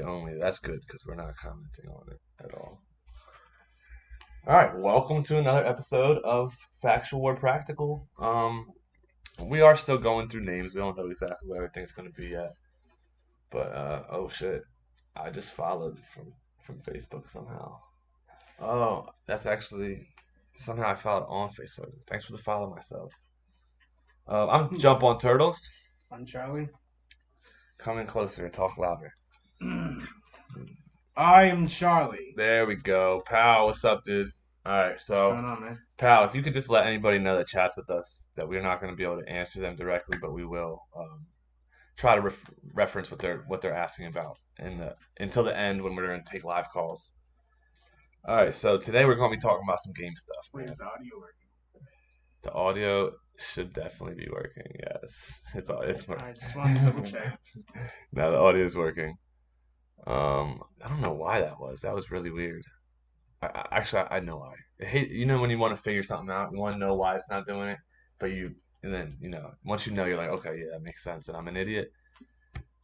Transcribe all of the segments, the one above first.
only. That's good because we're not commenting on it at all. All right, welcome to another episode of Factual or Practical. We are still going through names. We don't know exactly what everything's going to be yet. But oh shit, I just followed from Facebook somehow. Oh, that's actually somehow I followed on Facebook. Thanks for the follow myself. I'm Jump on Turtles. I'm Charlie. Come in closer and talk louder. I am Charlie. There we go. Pal, what's up, dude? All right, What's so going on, man? Pal, if you could just let anybody know that chats with us that we're not going to be able to answer them directly, but we will try to reference what they're asking about until the end when we're going to take live calls. All right, so today we're going to be talking about some game stuff. Wait, Man. is the audio working? The audio should definitely be working. Yes, it's working. I just wanted to double check. Now the audio is working. I don't know why that was. That was really weird. I know why. I hate, when you want to figure something out, you want to know why it's not doing it, and then once you know, you're like, okay, yeah, that makes sense, and I'm an idiot.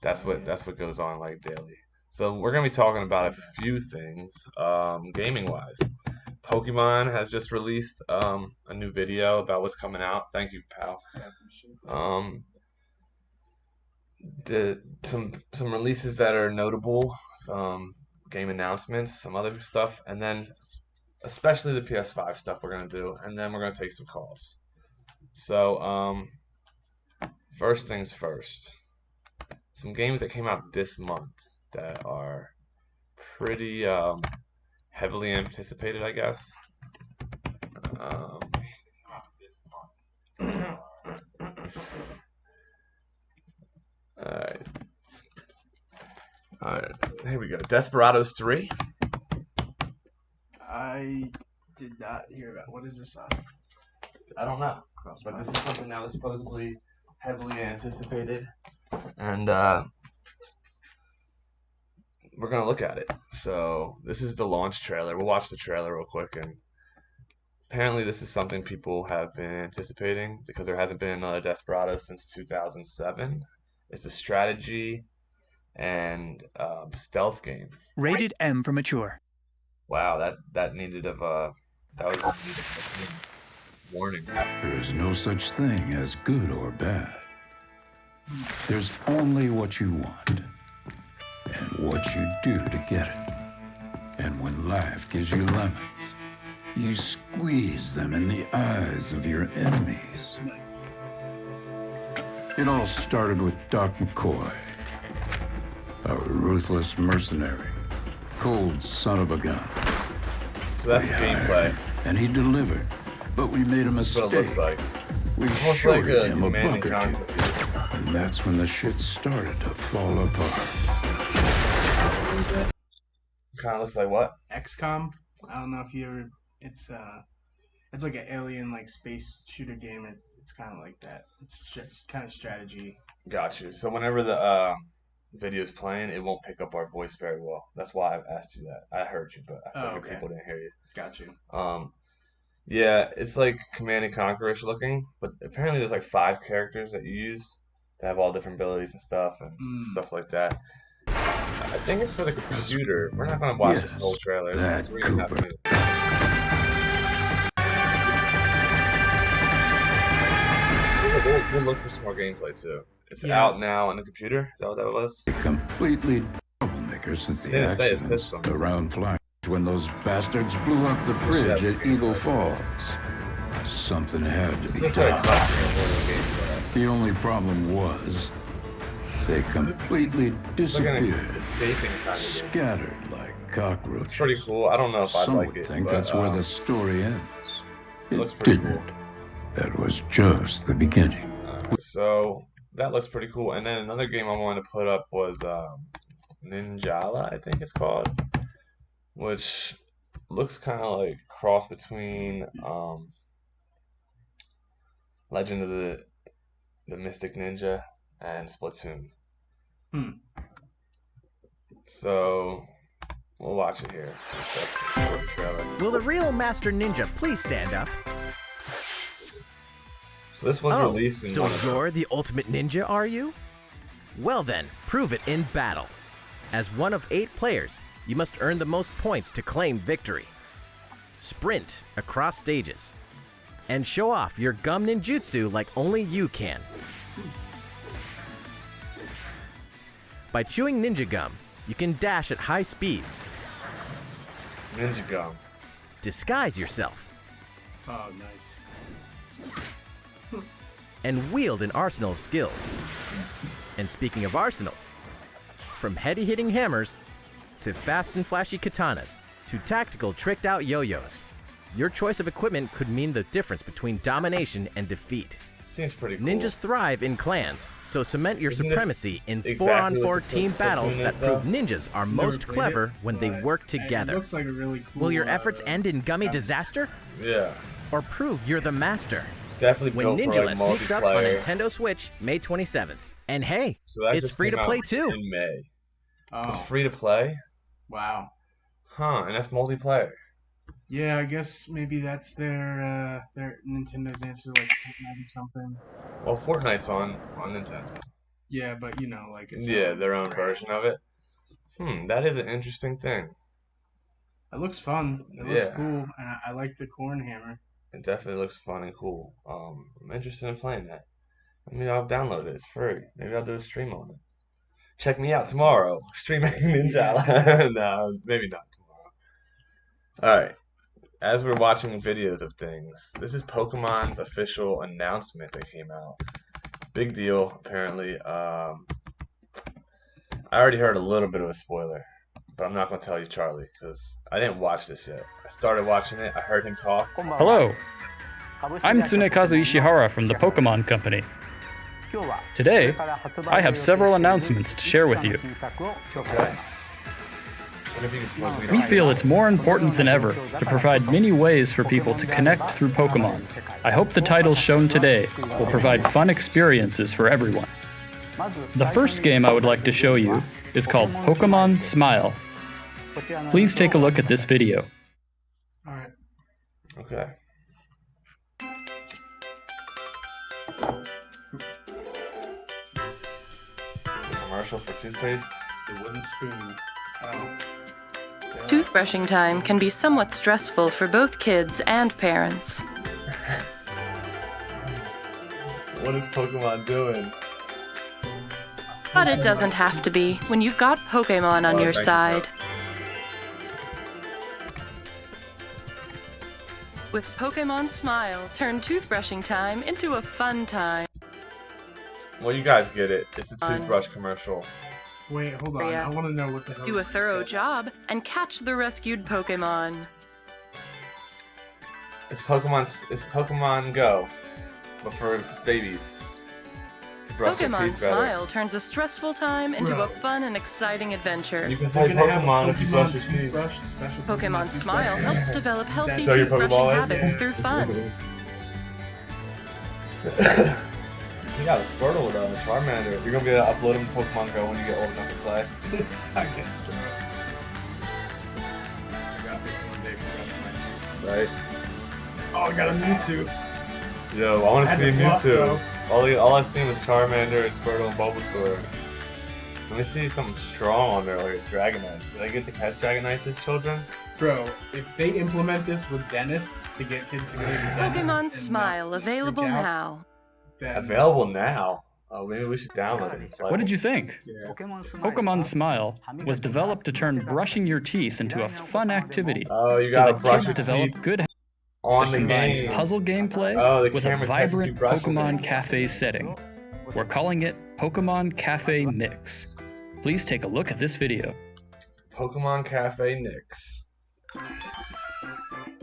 That's what goes on like daily. So we're gonna be talking about a few things, gaming wise. Pokemon has just released a new video about what's coming out. Thank you, pal. Some releases that are notable, some game announcements, some other stuff, and then especially the PS5 stuff we're gonna do, and then we're gonna take some calls. So first things first, some games that came out this month that are pretty heavily anticipated, I guess. Alright. Alright, here we go. Desperados 3. I did not hear that. What is this on? I don't know. But this is something that was supposedly heavily anticipated. And we're going to look at it. So, this is the launch trailer. We'll watch the trailer real quick. And apparently, this is something people have been anticipating because there hasn't been another Desperados since 2007. It's a strategy and stealth game. Rated M for mature. Wow, that needed of that was a warning. There is no such thing as good or bad. There's only what you want and what you do to get it. And when life gives you lemons, you squeeze them in the eyes of your enemies. It all started with Doc McCoy, a ruthless mercenary, cold son of a gun. So that's the gameplay. And he delivered, but we made a That's what mistake. it looks like. We Almost shorted like a him a Command buck or and two. Conquer. And that's when the shit started to fall apart. Kind of looks like what? XCOM. I don't know if you ever. It's like an alien like space shooter game. It's kind of like that. It's just kind of strategy. Got you. So whenever the video's playing, it won't pick up our voice very well. That's why I've asked you that. I heard you, but I figured Okay. people didn't hear you. Got you. Yeah, it's like Command and Conquer-ish looking, but apparently there's like 5 characters that you use that have all different abilities and stuff stuff like that. I think it's for the computer. We're not gonna watch this whole trailer. that We're gonna have Cooper. We'll look for some more gameplay too. It's Yeah. out now on the computer. Is that what that was? A completely troublemaker since the Didn't say it's accidents systems. around Flash when those bastards blew up the bridge that's at the Eagle gameplay. Falls. Something had to This be looks like a done. classic gameplay. The only problem was they completely It's like an disappeared, escaping kind of game. scattered like cockroaches. It's pretty cool. I don't know if I Some like would it. think but, that's where the story ends. It looks pretty didn't. cool. That was just the beginning. So that looks pretty cool. And then another game I wanted to put up was Ninjala, I think it's called, which looks kind of like cross between Legend of the Mystic Ninja and Splatoon. So we'll watch it here. That's the trailer. Will the real Master Ninja please stand up? So this was Oh, released in so you're the ultimate ninja, are you? Well then, prove it in battle. As one of 8 players, you must earn the most points to claim victory. Sprint across stages. And show off your gum ninjutsu like only you can. By chewing ninja gum, you can dash at high speeds, Ninja gum. disguise yourself, Oh, nice. and wield an arsenal of skills. And speaking of arsenals, from heady-hitting hammers to fast and flashy katanas to tactical tricked-out yo-yos, your choice of equipment could mean the difference between domination and defeat. Seems pretty cool. Ninjas thrive in clans, so cement your Isn't this supremacy in exactly 4-on-4 what team Splatoon battles is, that though? prove ninjas are Never most played clever it, when they but work It together. looks like a really cool. Will your efforts end in gummy um, disaster? Yeah. Or prove you're the master? Definitely When built for Ninja like sneaks up on multiplayer. Nintendo Switch May 27th. And hey, So that it's just free came to play out too. in May. It's Oh, free to play? wow. Huh, and that's multiplayer. Yeah, I guess maybe that's their Nintendo's answer, like Fortnite or something. Well, Fortnite's on Nintendo. Yeah, but you know, like it's Yeah, their own version of it. That is an interesting thing. It looks fun. It looks Yeah. cool, and I like the corn hammer. It definitely looks fun and cool. I'm interested in playing that. Maybe I'll download it. It's free. Maybe I'll do a stream on it. Check me out tomorrow. Streaming Ninja. No, maybe not tomorrow. All right. As we're watching videos of things, this is Pokemon's official announcement that came out. Big deal, apparently. I already heard a little bit of a spoiler, but I'm not going to tell you, Charlie, because I didn't watch this yet. I started watching it. I heard him talk. Hello, I'm Tsunekazu Ishihara from the Pokemon Company. Today, I have several announcements to share with you. Okay. What if you could spoil me? We feel it's more important than ever to provide many ways for people to connect through Pokemon. I hope the titles shown today will provide fun experiences for everyone. The first game I would like to show you is called Pokemon Smile. Please take a look at this video. All right. Okay. It's a commercial for toothpaste. The wooden spoon. Oh. Toothbrushing time can be somewhat stressful for both kids and parents. What is Pokemon doing? But it doesn't have to be when you've got Pokemon on your thank you, side. With Pokemon Smile, turn toothbrushing time into a fun time. Well, you guys get it. It's a toothbrush commercial. Wait, hold on. Yeah. I want to know what the hell. Do a is this thorough thing? job and catch the rescued Pokemon. It's Pokemon Go, but for babies. To brush their Pokemon teeth better. Smile turns a stressful time into a Bro. fun and exciting adventure. You can They're play gonna have a Pokemon if you brush your teeth. toothbrush, a special Pokemon Smile toothbrush. helps develop healthy Show your toothbrushing Pokeball in? habits through fun. You got a Squirtle with a Charmander. You're gonna be able to upload them to Pokemon Go when you get old enough to play. I guess so. I got this one day for Right? Oh, I got a Mewtwo. Yo, I want to Had see to bluff, Mewtwo. All I've seen was Charmander and Squirtle and Bulbasaur. Let me see something strong on there, like a Dragonite. Did I get to catch Dragonites as children? Bro, if they implement this with dentists to get kids to go to the dentist Pokemon and Smile not available freak out, now. then- Available now. Oh, maybe we should download it and play. What did you think? Yeah. Pokemon Smile was developed to turn brushing your teeth into a fun activity Oh, you so gotta that brush kids your develop teeth good on the combines game. puzzle gameplay Oh, the with a camera catches you vibrant brushing Pokemon it. Cafe setting. We're calling it Pokemon Cafe Mix. Please take a look at this video. Pokemon Cafe Nix.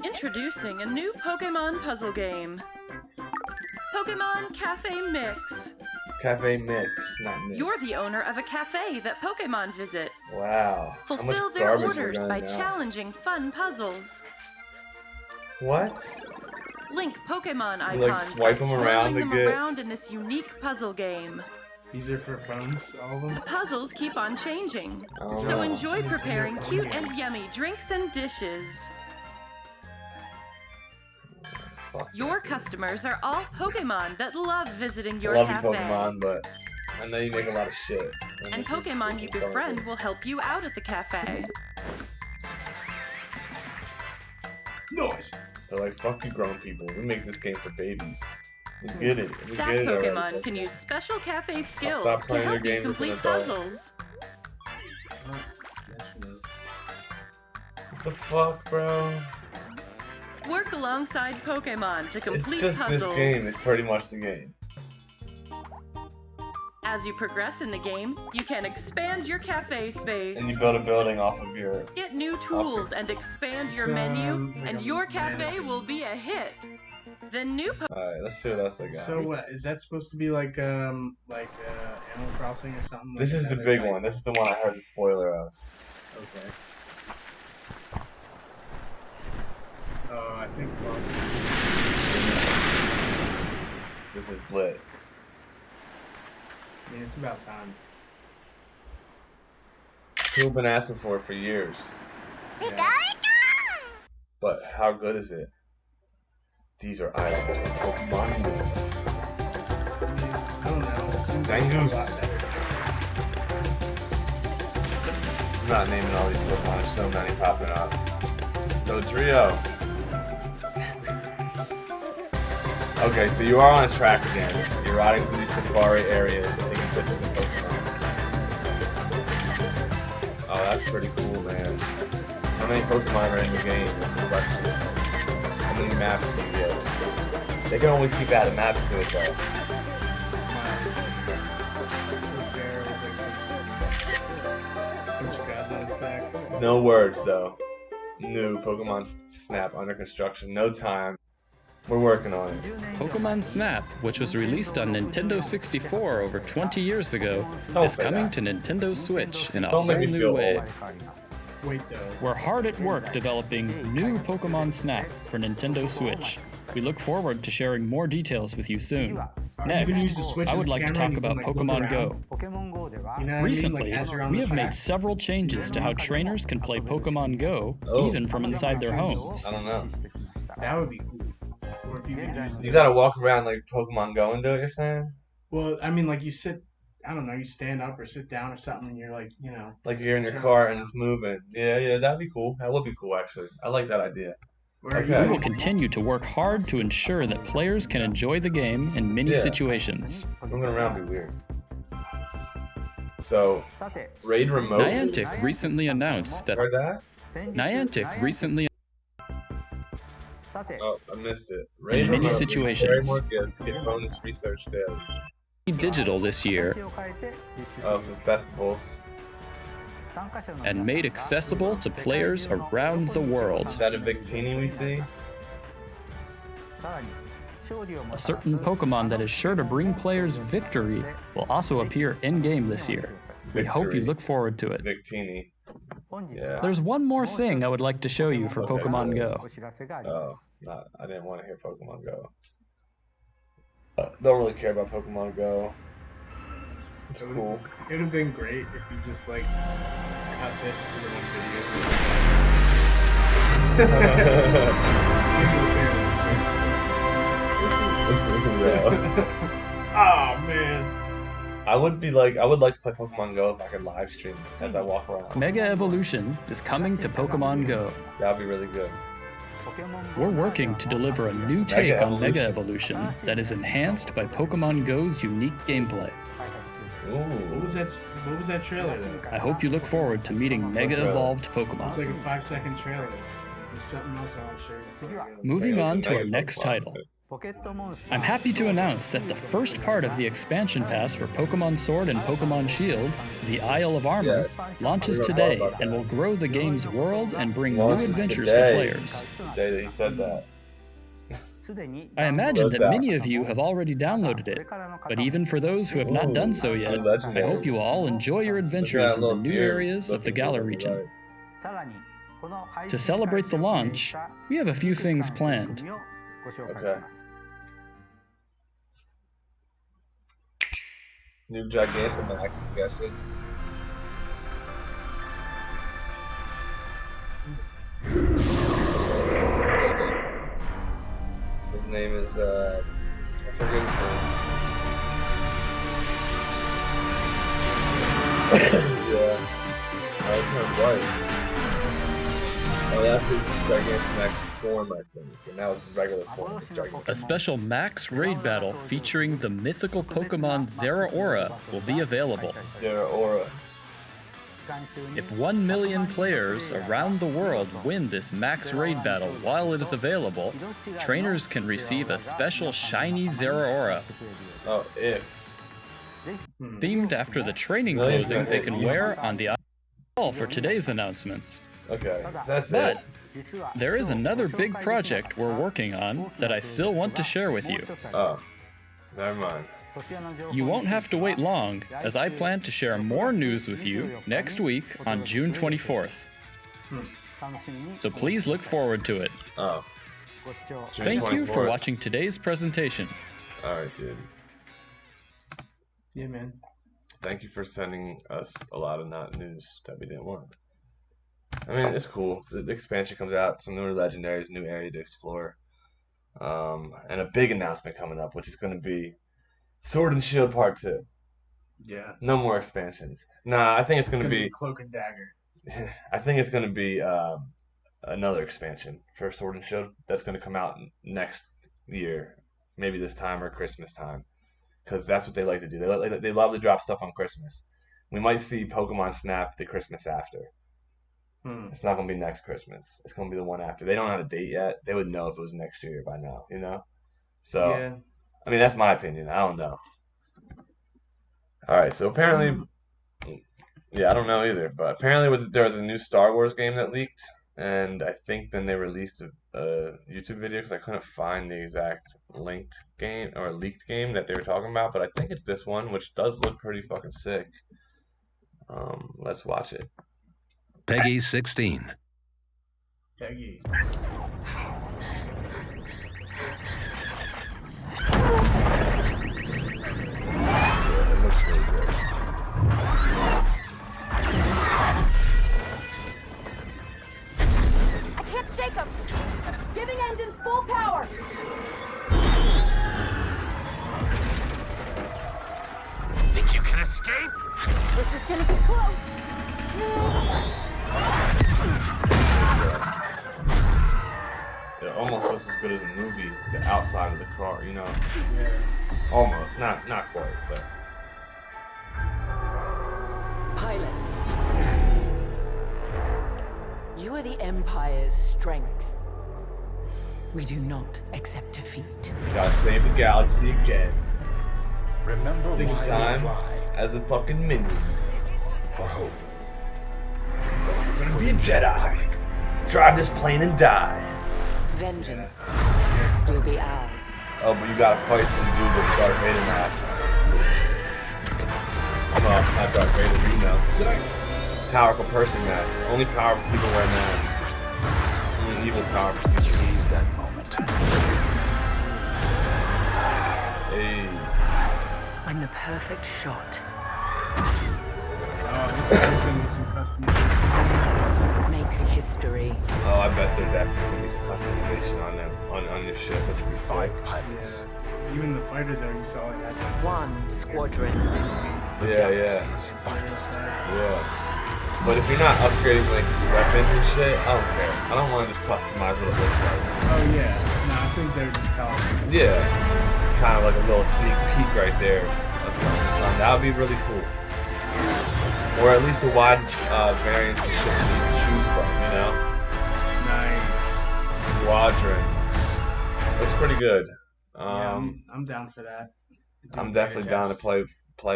Introducing a new Pokemon puzzle game. Pokemon Cafe Mix. Cafe Mix, not Nix. You're the owner of a cafe that Pokemon visit. Wow. How much Fulfill their garbage orders we're by gonna know. challenging fun puzzles. What? Link Pokemon icons You, like, swipe by them around swirling to them get- around in this unique puzzle game. These are for phones, all of them. The puzzles keep on changing, Oh. so enjoy preparing cute and yummy drinks and dishes. Fuck Your customers are all Pokemon that love visiting your I love you, cafe. Pokemon, but I know you make a lot of shit. And this is- Pokemon this you is so befriend good. will help you out at the cafe. Noise. They're like, fuck you grown people. We make this game for babies. We get it. We Staff get it Pokemon already. can use special cafe stop skills to playing your help you game as an complete adult. puzzles. What the fuck, bro? Work alongside Pokemon to It's complete just puzzles. this game. It's pretty much the game. As you progress in the game, you can expand your cafe space. And you build a building off of your... Get new tools and expand your menu, like and a your cafe mansion. will be a hit. The new Alright, let's see what else I got. So what is that supposed to be like Animal Crossing or something? This like is the another big type? one. This is the one I heard the spoiler of. Okay. Oh, I think close. This is lit. I mean, it's about time. People have been asking for it for years. Yeah. But how good is it? These are items from Pokemon. I don't know. It seems like Zangoose. a lot better. I'm not naming all these Pokemon. There's so many popping up. Dodrio. Okay, so you are on a track again. You're riding through these safari areas, taking pictures of Pokemon. Oh, that's pretty cool, man. How many Pokemon are in the game? That's the question. How many maps do you get? They can always keep adding maps to it, though. No words, though. New Pokemon Snap under construction. No time. We're working on it. Pokemon Snap, which was released on Nintendo 64 over 20 years ago, Don't is say coming that. to Nintendo Switch in a Don't whole make me new feel way. old. Wait though. We're hard at work developing new Pokemon Snap for Nintendo Switch. We look forward to sharing more details with you soon. You can use Next, the Switch I as would a like to camera talk and you about can, like, look Pokemon Go. around. You know what I mean? Recently, Like, as you're on we the have made track. several changes to how trainers can play Pokemon Go, Oh. even from inside their homes. I don't know. That would be cool. Or if you could use You gotta walk around like Pokemon Go and do it, you're saying? Well, I mean, like you sit, I don't know, you stand up or sit down or something, and you're like, you know. Like you're in your car and it's moving. Yeah, that'd be cool. That would be cool, actually. I like that idea. Where Okay. We will continue to work hard to ensure that players can enjoy the game in many Yeah. situations. Moving around would be weird. So, Raid Remote. Niantic recently announced that Heard that? Oh, I missed it. Raid In many Remote. situations. Carry more gifts. Get bonus research daily. digital this year Oh, some festivals. and made accessible to players around the world. Is that a Victini we see? A certain Pokemon that is sure to bring players victory will also appear in-game this year. We hope you Victory. look forward to it. Victini. Yeah. There's one more thing I would like to show you for Okay, Pokemon cool. Go. Oh, not, I didn't want to hear Pokemon Go. Don't really care about Pokemon Go. It's cool. It would have been great if you just like cut this to the one video. Oh man. I would like to play Pokemon Go if I could live stream it as I walk around. Mega Evolution is coming to Pokemon Go. That'd be really good. We're working to deliver a new take on Mega Evolution that is enhanced by Pokemon Go's unique gameplay. Ooh. What was that trailer though? I hope you look forward to meeting Mega Evolved It's like Pokemon. a 5-second trailer. There's something else I want to show you. Moving Mega- on to our Mega next Pokemon. title. I'm happy to announce that the first part of the expansion pass for Pokemon Sword and Pokemon Shield, the Isle of Armor, launches We were today talking about and that. will grow the game's world and bring new Launches adventures today. for players. The day that he said that. I imagine What's that that? many of you have already downloaded it, but even for those who have not done so yet, I hope you will all enjoy your adventures in the new areas of the Galar region. To celebrate the launch, we have a few things planned. Okay. New Gigantamax, I'm guessing. His name is, I forget his name. Oh, that's his Gigantamax form, I think. And that was his regular form of Gigantamax. A special max raid battle featuring the mythical Pokemon Zeraora will be available. Zeraora. If 1 million players around the world win this max raid battle while it is available, trainers can receive a special shiny Zeraora, Oh, if. themed after the training clothing they can wear on the all for today's announcements. Okay, so that's But it. there is another big project we're working on that I still want to share with you. Oh, never mind. You won't have to wait long, as I plan to share more news with you next week on June 24th. So please look forward to it. Oh. June Thank you for 24th. watching today's presentation. Alright, dude. Yeah, man. Thank you for sending us a lot of not news that we didn't want. I mean, it's cool. The expansion comes out, some newer legendaries, new area to explore. And a big announcement coming up, which is going to be Sword and Shield Part 2. Yeah. No more expansions. Nah, I think it's going to be... Cloak and Dagger. I think it's going to be another expansion for Sword and Shield that's going to come out next year. Maybe this time or Christmas time. Because that's what they like to do. They love to drop stuff on Christmas. We might see Pokemon Snap the Christmas after. It's not going to be next Christmas. It's going to be the one after. They don't have a date yet. They would know if it was next year by now, you know? So, Yeah. I mean, that's my opinion. I don't know. All right, so apparently, yeah, I don't know either. But apparently there was a new Star Wars game that leaked. And I think then they released a YouTube video because I couldn't find the exact linked game or leaked game that they were talking about. But I think it's this one, which does look pretty fucking sick. Let's watch it. Peggy 16. Peggy. It looks really good. I can't shake them! Giving engines full power! Think you can escape? This is gonna be close! It almost looks as good as a movie, the outside of the car, you know? Yeah. Almost, not quite, but... Pilots, you are the Empire's strength. We do not accept defeat. Gotta save the galaxy again. Remember This why we time, fly. as a fucking minion. For hope. I'm gonna be a Jedi. Drive this plane and die. Vengeance will be ours. Oh, but you gotta fight some dude with Darth Vader mask. Well, not Darth Vader, you know. Powerful person mask. Only powerful people wear masks. Only evil powerful people. Seize that moment. Hey. I'm the perfect shot. Oh, this is gonna be some customization. Makes history. Oh, I bet there definitely gonna be some customization on them, on your ship, which would be sick. 5 pilots. Even the fighter there, you saw it had that. One squadron. The Yeah. galaxy's finest. Yeah. But if you're not upgrading like weapons and shit, I don't care. I don't want to just customize what it looks like. Oh yeah. No, I think they're just telling. Yeah. Kind of like a little sneak peek right there of something. That would be really cool. Or at least a wide variance of ships that you can choose from, you know? Nice. Squadrons. Looks pretty good. Yeah, I'm down for that. I'm definitely down to play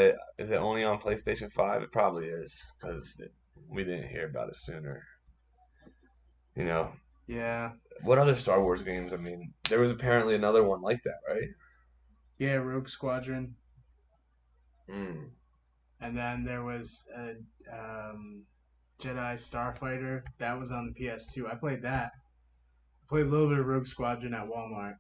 it. Is it only on PlayStation 5? It probably is, because we didn't hear about it sooner. You know? Yeah. What other Star Wars games? I mean, there was apparently another one like that, right? Yeah, Rogue Squadron. Mm. And then there was a Jedi Starfighter. That was on the PS2. I played that. Played a little bit of Rogue Squadron at Walmart.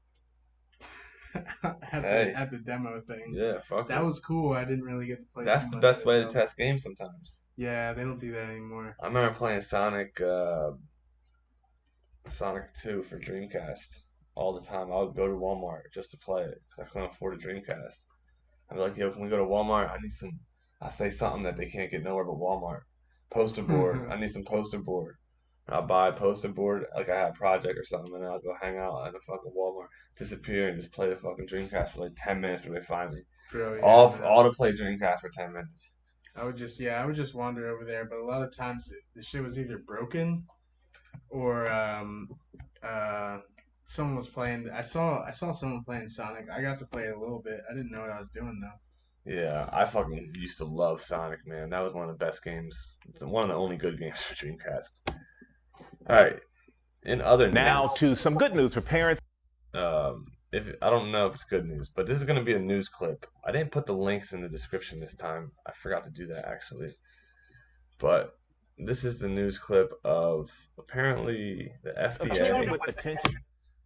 at the demo thing. Yeah, fuck That it. was cool. I didn't really get to play. That's too the much best of way it, to though. test games sometimes. Yeah, they don't do that anymore. I remember playing Sonic 2 for Dreamcast all the time. I would go to Walmart just to play it because I couldn't afford a Dreamcast. I'd be like, yo, can we go to Walmart? I need some. I say something that they can't get nowhere but Walmart. Poster board. I need some poster board. I'll buy a poster board like I had a project or something, and then I'll go hang out at a fucking Walmart, disappear, and just play the fucking Dreamcast for like 10 minutes before they find me. Bro, yeah, All to play Dreamcast for 10 minutes. I would just wander over there, but a lot of times the shit was either broken or uh someone was playing. I saw someone playing Sonic. I got to play it a little bit. I didn't know what I was doing though. Yeah, I fucking used to love Sonic, man. That was one of the best games. It's one of the only good games for Dreamcast. All right. In other news, Now to some good news for parents. If I don't know if it's good news, but this is going to be a news clip. I didn't put the links in the description this time. I forgot to do that actually. But this is the news clip of apparently the FDA. With attention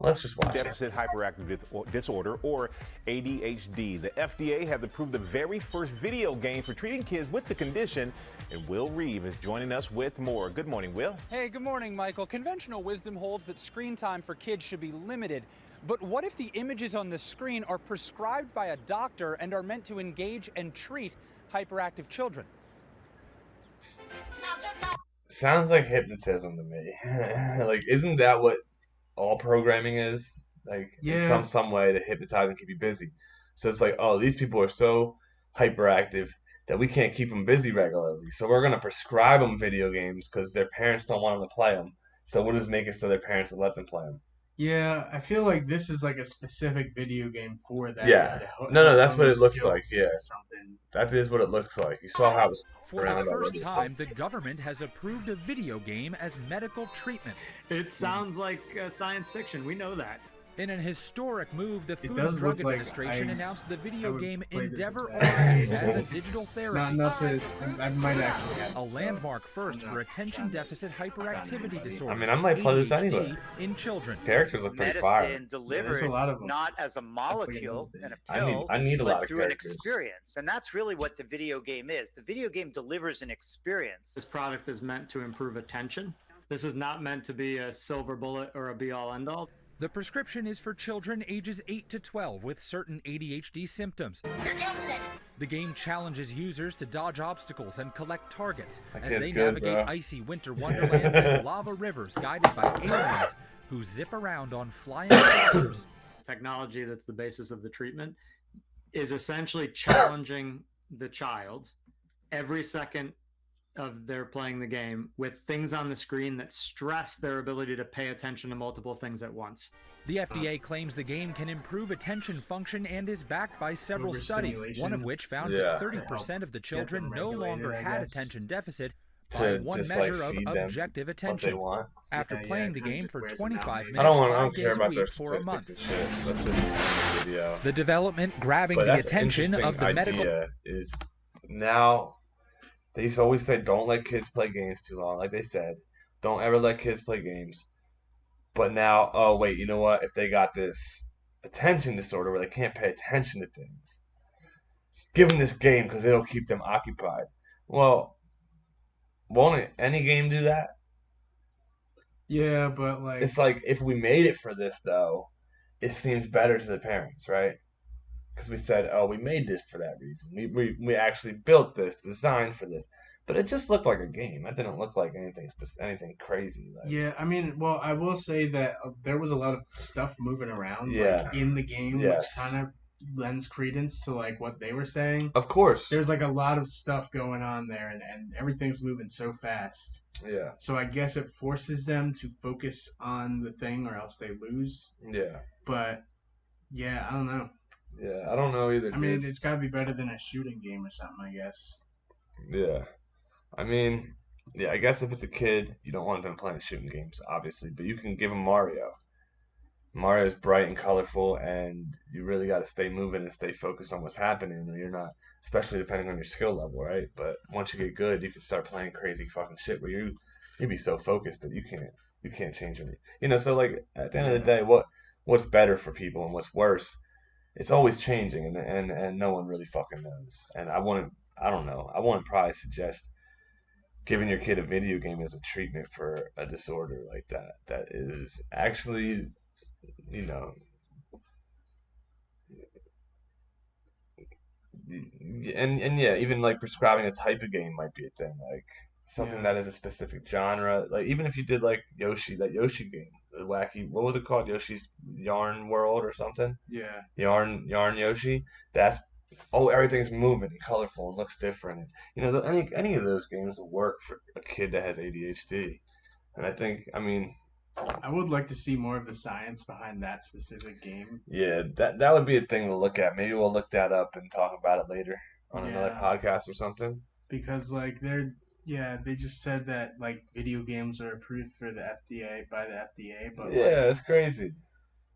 Let's just watch it. deficit hyperactive disorder, or ADHD. The FDA has approved the very first video game for treating kids with the condition, and Will Reeve is joining us with more. Good morning, Will. Hey, good morning, Michael. Conventional wisdom holds that screen time for kids should be limited. But what if the images on the screen are prescribed by a doctor and are meant to engage and treat hyperactive children? Sounds like hypnotism to me. Like, isn't that what all programming is? Like, Yeah. in some way to hypnotize and keep you busy. So it's like, oh, these people are so hyperactive that we can't keep them busy regularly. So we're gonna prescribe them video games because their parents don't want them to play them. So we'll just make it so their parents will let them play them. Yeah, I feel like this is like a specific video game for that. Yeah. No, that's what it looks like. Yeah. Something. That is what it looks like. You saw how it was For around the first already. time, the government has approved a video game as medical treatment. It sounds like science fiction. We know that. In an historic move, the Food does and Drug look like Administration announced the I video would game play this Endeavor if I- RX as a digital therapy. Not to. I might actually have A to, so landmark first I'm for not attention trying to deficit back on hyperactivity anybody. disorder. I mean, I might play this ADHD, anyway. in children. Characters look pretty fire. Medicine delivered There's a lot of them. not as a molecule and a I need- pill, I need a lot but of through an characters. experience. And that's really what the video game is. The video game delivers an experience. This product is meant to improve attention. This is not meant to be a silver bullet or a be-all end-all. The prescription is for children ages 8 to 12 with certain ADHD symptoms. The game challenges users to dodge obstacles and collect targets That as kid's they good, navigate bro. icy winter wonderlands and lava rivers guided by aliens who zip around on flying saucers. Technology that's the basis of the treatment is essentially challenging the child every second of their playing the game with things on the screen that stress their ability to pay attention to multiple things at once. The FDA claims the game can improve attention function and is backed by several studies, one of which found Yeah. that 30% of the children them no longer regulated, I had guess. attention deficit by To one just, measure like, of feed them objective what they attention. want. After Yeah, playing it the kinda game just for wears them out, 25 maybe. minutes, I don't want. I 5 don't care days a about their week for a month. statistics and shit. Let's just see the video. The development grabbing But the that's an attention of interesting the medical. idea is now they used to always say don't let kids play games too long. Like they said, don't ever let kids play games. But now, oh wait, you know what? If they got this attention disorder where they can't pay attention to things, give them this game because it'll keep them occupied. Well, won't any game do that? Yeah, but like It's like if we made it for this though, it seems better to the parents, right? Because we said, oh, we made this for that reason. We actually built this, designed for this. But it just looked like a game. That didn't look like anything crazy. Like, yeah, I mean, well, I will say that there was a lot of stuff moving around Yeah. like in the game, Yes. which kind of lends credence to like what they were saying. Of course. There's like a lot of stuff going on there, and everything's moving so fast. Yeah. So I guess it forces them to focus on the thing, or else they lose. Yeah. But yeah, I don't know. Yeah. I don't know either. I mean, dude. it's got to be better than a shooting game or something, I guess. Yeah. I mean, yeah, I guess if it's a kid, you don't want them playing shooting games, obviously, but you can give them Mario. Mario's bright and colorful, and you really got to stay moving and stay focused on what's happening, or you're not, especially depending on your skill level, right? But once you get good, you can start playing crazy fucking shit where you be so focused that you can't change any. So like at the end of the day, what's better for people and what's worse, it's always changing, and no one really fucking knows. And I don't know. I wouldn't probably suggest giving your kid a video game as a treatment for a disorder like that. That is actually, and yeah, even like prescribing a type of game might be a thing. Like something that is a specific genre. Like even if you did like Yoshi, that Yoshi game, the wacky, what was it called? Yoshi's Yarn World or something? Yeah. Yarn Yoshi. That's everything's moving and colorful and looks different. You know, any of those games will work for a kid that has ADHD. And I think, I mean, I would like to see more of the science behind that specific game. yeah, that would be a thing to look at. Maybe we'll look that up and talk about it later on another podcast or something. Because like they just said that like video games are approved for the FDA by the FDA, but yeah, it's crazy.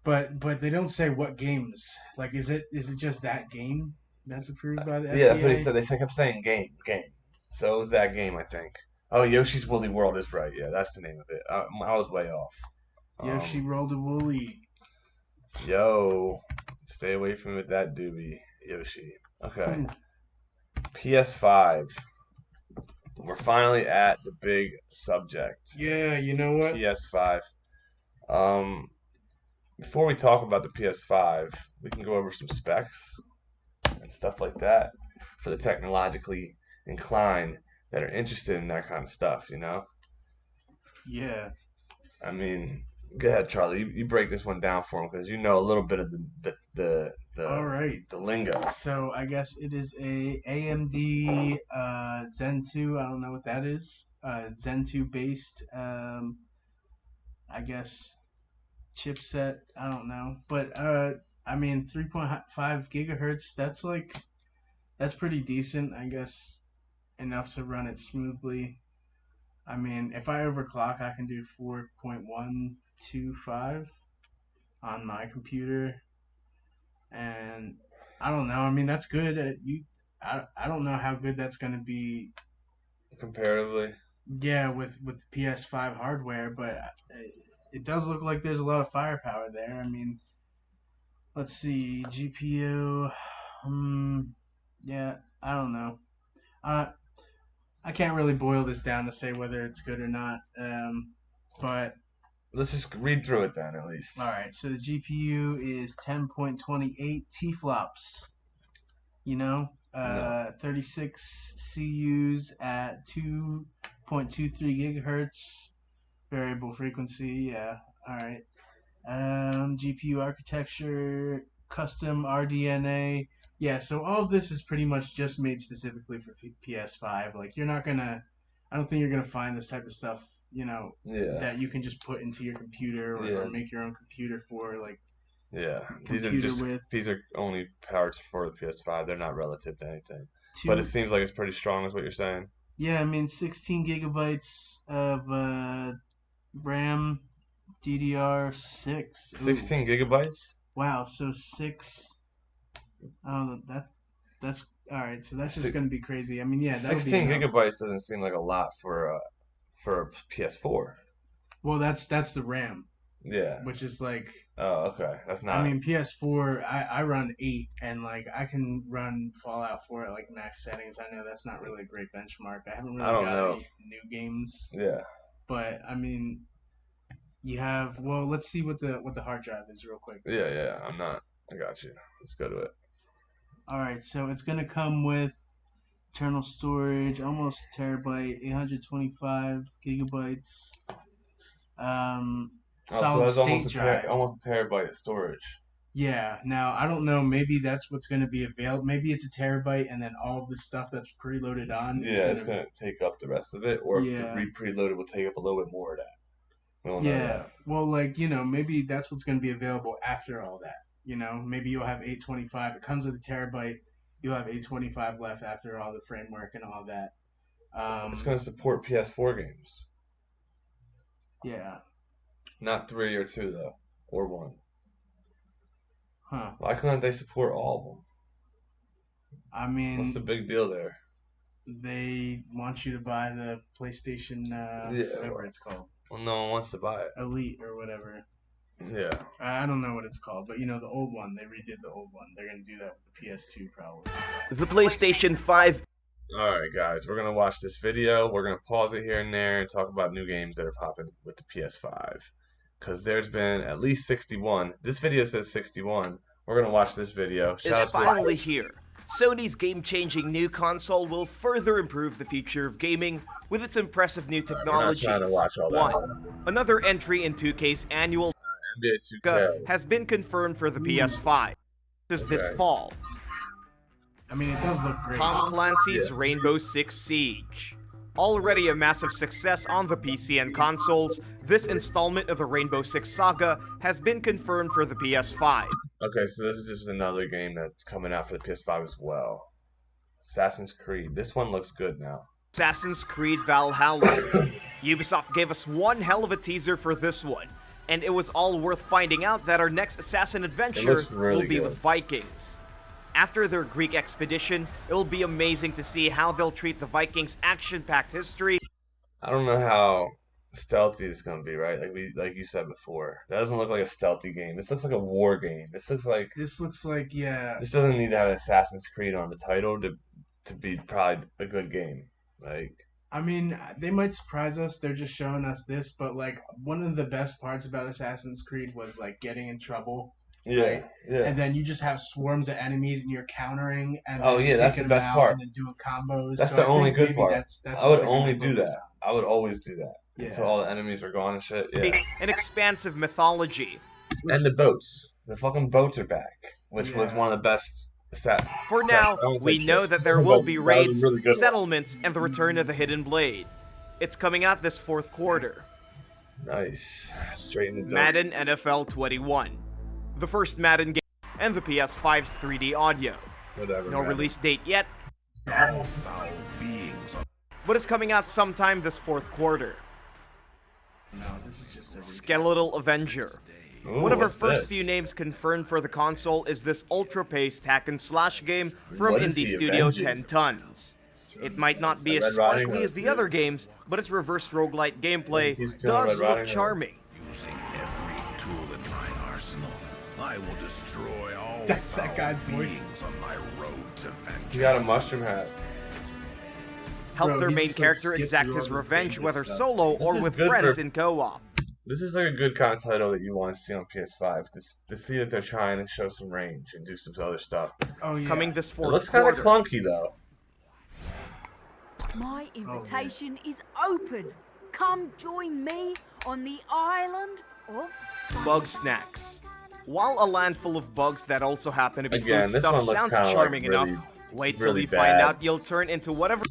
But they don't say what games. Like, is it just that game that's approved by the FDA? Yeah, that's what he said. They kept saying game. So it was that game, I think. Oh, Yoshi's Woolly World is right. Yeah, that's the name of it. I was way off. Yoshi rolled a woolly. Yo, stay away from me with that doobie, Yoshi. Okay. PS5. We're finally at the big subject. Yeah, you know what? PS5. Before we talk about the PS5, we can go over some specs and stuff like that for the technologically inclined that are interested in that kind of stuff, you know? Yeah. I mean, go ahead, Charlie. You break this one down for him because you know a little bit of the All right. the lingo. So I guess it is a AMD Zen 2. I don't know what that is. Zen 2 based, I guess, chipset. I don't know, but I mean 3.5 gigahertz. That's pretty decent, I guess. Enough to run it smoothly. I mean, if I overclock, I can do 4.125 on my computer, and I don't know. I mean, that's good. I don't know how good that's gonna be comparatively. Yeah, with PS5 hardware, but it does look like there's a lot of firepower there. I mean, let's see, GPU. Yeah, I don't know. I can't really boil this down to say whether it's good or not. But let's just read through it then, at least. All right. So the GPU is 10.28 T-flops. You know, 36 CUs at 2.23 gigahertz, variable frequency. Yeah. All right. GPU architecture, custom RDNA. Yeah, so all of this is pretty much just made specifically for PS5. Like, I don't think you're gonna find this type of stuff, that you can just put into your computer or make your own computer for, like. Yeah, these are only parts for the PS5. They're not relative to anything. But it seems like it's pretty strong, is what you're saying. Yeah, I mean, 16 gigabytes of RAM, DDR6. 16 gigabytes? Wow, so 6. Oh, that's all right. So that's just gonna be crazy. I mean, yeah, 16 gigabytes doesn't seem like a lot for a PS4. Well, that's the RAM. Yeah. Which is like. Oh, okay. That's not. I mean, PS4. I run 8, and like I can run Fallout 4 at like max settings. I know that's not really a great benchmark. I haven't really got any new games. Yeah. But I mean, you have. Well, let's see what the hard drive is real quick. Yeah. I got you. Let's go to it. All right, so it's gonna come with internal storage, almost a terabyte, 825 gigabytes. Solid state drive. Almost a terabyte of storage. Yeah. Now I don't know. Maybe that's what's going to be available. Maybe it's a terabyte, and then all of the stuff that's preloaded on. It's going to take up the rest of it, or if the preloaded will take up a little bit more of that. We don't know that. Well, like maybe that's what's going to be available after all that. Maybe you'll have 825. It comes with a terabyte. You'll have 825 left after all the framework and all that. It's going to support PS4 games. Yeah. Not 3 or 2 though, or 1. Huh? Why couldn't they support all of them? I mean, what's the big deal there? They want you to buy the PlayStation, whatever it's called. Well, no one wants to buy it. Elite or whatever. Yeah. I don't know what it's called, but the old one, they redid the old one. They're going to do that with the PS2 probably. The PlayStation 5. Alright guys, we're going to watch this video. We're going to pause it here and there and talk about new games that are popping with the PS5. Because there's been at least 61. This video says 61. We're going to watch this video. It's finally here. Sony's game-changing new console will further improve the future of gaming with its impressive new technologies. trying to watch all that stuff. Another entry in 2K's annual NBA 2K. has been confirmed for the PS5. This fall. I mean, it does look great. Tom Clancy's Yes. Rainbow Six Siege. Already a massive success on the PC and consoles, this installment of the Rainbow Six saga has been confirmed for the PS5. Okay, so this is just another game that's coming out for the PS5 as well. Assassin's Creed. This one looks good now. Assassin's Creed Valhalla. Ubisoft gave us one hell of a teaser for this one, and it was all worth finding out that our next Assassin adventure really will be good. with Vikings. After their Greek expedition, it will be amazing to see how they'll treat the Vikings' action-packed history. I don't know how stealthy it's gonna be, right? Like you said before. That doesn't look like a stealthy game. This looks like a war game. This looks like yeah. this doesn't need to have Assassin's Creed on the title to be probably a good game. Like I mean, they might surprise us. They're just showing us this, but like one of the best parts about Assassin's Creed was like getting in trouble. Right? Yeah. And then you just have swarms of enemies and you're countering and Oh then yeah, that's the taking them best out part. and then doing combos. That's So the I only think good maybe part. that's I would what they're only gonna do focus that. I would always do that Yeah. until all the enemies are gone and shit. Yeah. An expansive mythology. And the boats. The fucking boats are back, which was Yeah. one of the best. For now, we know that there will be raids, really good one. settlements, and the return of the Hidden Blade. It's coming out this fourth quarter. Nice. Straight in the dope. Madden NFL 21. The first Madden game and the PS5's 3D audio. Whatever. No man. release date yet, Foul beings. but it's coming out sometime this fourth quarter. No, this is just a Skeletal Avenger. Ooh, One of our what's first this? few names confirmed for the console is this ultra-paced hack-and-slash game from What is indie the studio Avenger? 10 Tons. It might not be Red as Riding sparkly Hood. as the other games, but its reverse roguelite gameplay He's killing does Red Riding look Hood. charming. Using every tool in my arsenal, I will destroy all That's that foul guy's voice. beings on my road to vengeance. He got a mushroom hat. Help Bro, their he main just, like, character skipped exact through his all the revenge, dangerous whether stuff. solo This or is with good friends for- in co-op. This is like a good kind of title that you want to see on PS5 to see that they're trying to show some range and do some other stuff. Oh yeah. Coming this It fourth looks kind of quarter. clunky though. My invitation is open. Come join me on the island of Bug snacks. While a land full of bugs that also happen to be Again, this food one stuff looks sounds kinda, like, charming really- enough, wait till really you find bad. out you'll turn into whatever.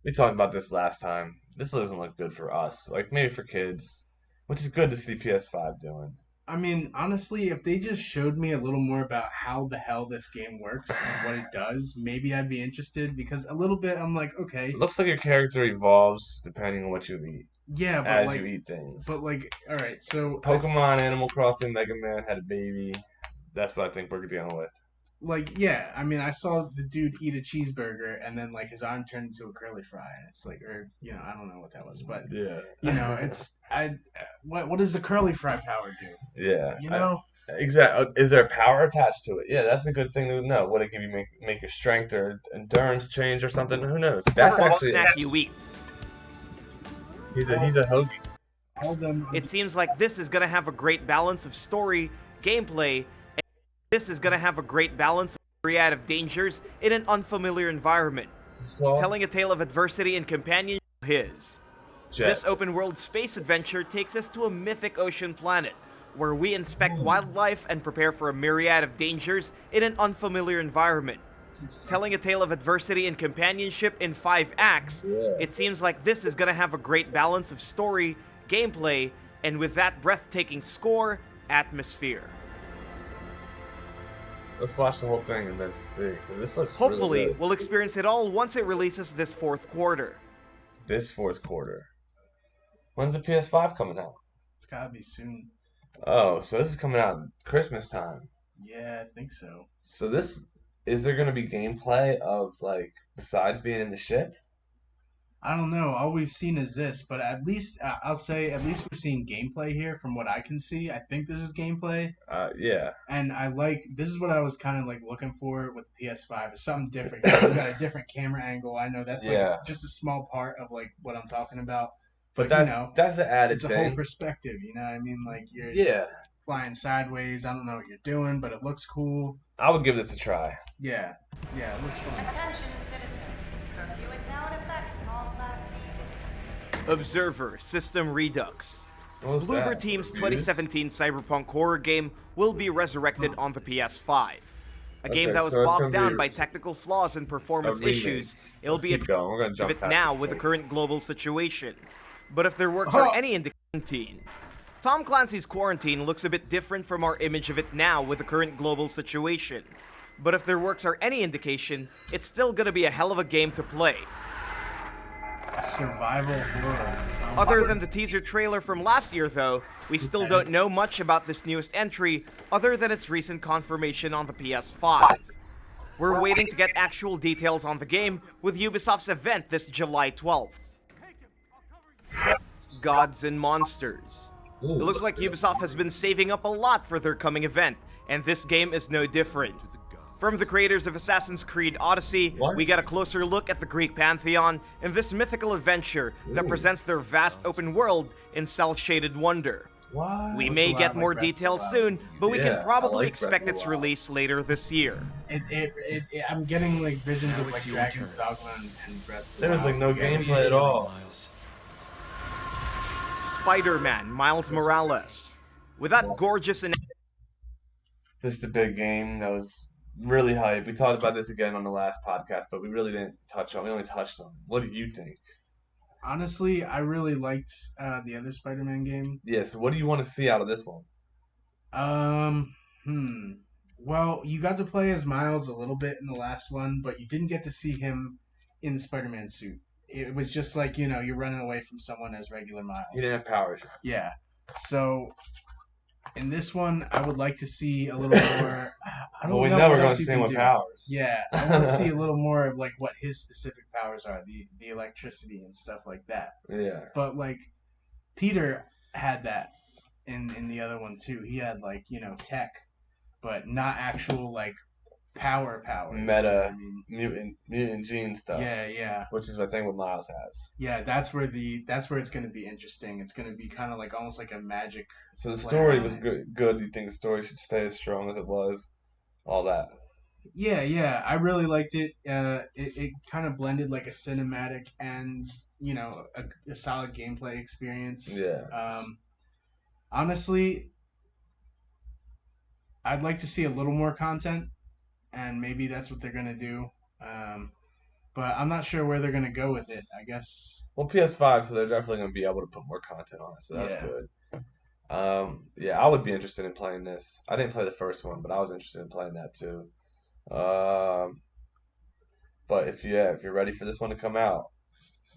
We talked about this last time. This doesn't look good for us. Like maybe for kids, which is good to see PS5 doing. I mean, honestly, if they just showed me a little more about how the hell this game works and what it does, maybe I'd be interested. Because a little bit, I'm like, okay, It looks like your character evolves depending on what you eat yeah, but as like, you eat things. but like, all right, so Pokemon, Animal Crossing, Mega Man had a baby. That's what I think we're dealing with. like, yeah, I mean, I saw the dude eat a cheeseburger and then like his arm turned into a curly fry, and it's like, or you know, I don't know what that was, but Yeah. you know, it's what does the curly fry power do? Yeah. You know, Exactly. Is there power attached to it? Yeah, that's a good thing to know. Would it give you make your strength or endurance change or something? Who knows? That's Whatever actually snack you eat. he's a hoagie. all them. It seems like this is gonna have a great balance of story, gameplay, and this is gonna have a great balance of myriad of dangers in an unfamiliar environment. Telling a tale of adversity and companionship his. Jet. This open-world space adventure takes us to a mythic ocean planet, where we inspect wildlife and prepare for a myriad of dangers in an unfamiliar environment. Telling a tale of adversity and companionship in 5 acts, it seems like this is gonna have a great balance of story, gameplay, and with that breathtaking score, atmosphere. Let's watch the whole thing and then see. 'Cause this looks Hopefully, really good. we'll experience it all once it releases this fourth quarter. This fourth quarter. When's the PS5 coming out? It's gotta be soon. Oh, so this is coming out Christmas time. Yeah, I think so. So is there gonna be gameplay of like besides being in the ship? I don't know. All we've seen is this, but at least I'll say at least we're seeing gameplay here from what I can see. I think this is gameplay, Yeah. and this is what I was kind of like looking for with the PS5. It's something different. You got a different camera angle. I know that's Yeah. like just a small part of like what I'm talking about. But you know, that's an added it's a thing. whole perspective. You know what I mean? Like you're Yeah. flying sideways. I don't know what you're doing, but it looks cool. I would give this a try. Yeah, it looks fun. Attention, citizens. Curfew is now in effect in all Class C districts. Observer System Redux. What was Bloober that? Team's Reviews? 2017 cyberpunk horror game will be resurrected on the PS5. A game Okay, that was so it's bogged gonna down be by technical flaws and performance a remake. issues. It'll Let's be a keep going. We're gonna jump of it past now the with the place. current global situation. But if their works are any indication, Tom Clancy's Quarantine looks a bit different from our image of it now with the current global situation. But if their works are any indication, it's still gonna be a hell of a game to play. Survival horror. Other than the teaser trailer from last year, though, we still don't know much about this newest entry other than its recent confirmation on the PS5. We're waiting to get actual details on the game with Ubisoft's event this July 12th. Gods and Monsters. It looks like Ubisoft has been saving up a lot for their coming event, and this game is no different. From the creators of Assassin's Creed Odyssey, we get a closer look at the Greek pantheon in this mythical adventure that presents their vast open world in cel-shaded wonder. We may get more details soon, but we can probably expect its release later this year. I'm getting like visions of like Dragon's Dogma and Breath of the There was like no Wild. gameplay at all. Spider-Man Miles Morales. With that gorgeous and This is the big game that was really hype. We talked about this again on the last podcast, but we really didn't touch on. We only touched on it. What do you think? Honestly, I really liked the other Spider-Man game. Yeah. So what do you want to see out of this one? Well, you got to play as Miles a little bit in the last one, but you didn't get to see him in the Spider-Man suit. It was just like, you're running away from someone as regular Miles. He didn't have powers. Yeah. So in this one, I would like to see a little more. I don't Well, we know know what we're else gonna you see can him with do. powers. Yeah, I want to see a little more of like what his specific powers are, the electricity and stuff like that. Yeah. But like Peter had that in the other one too. He had like tech, but not actual like powers. Meta mutant gene stuff. Yeah. Which is the thing what Miles has. Yeah, that's where it's going to be interesting. It's going to be kind of like almost like a magic. So the play story on was it. good. You think the story should stay as strong as it was? All that. Yeah, I really liked it. It kind of blended like a cinematic and a solid gameplay experience. Yeah. Honestly, I'd like to see a little more content, and maybe that's what they're gonna do. But I'm not sure where they're gonna go with it. I guess. Well, PS5, so they're definitely going to be able to put more content on it, so that's Yeah. good. Yeah, I would be interested in playing this. I didn't play the first one, but I was interested in playing that too. But if you're ready for this one to come out,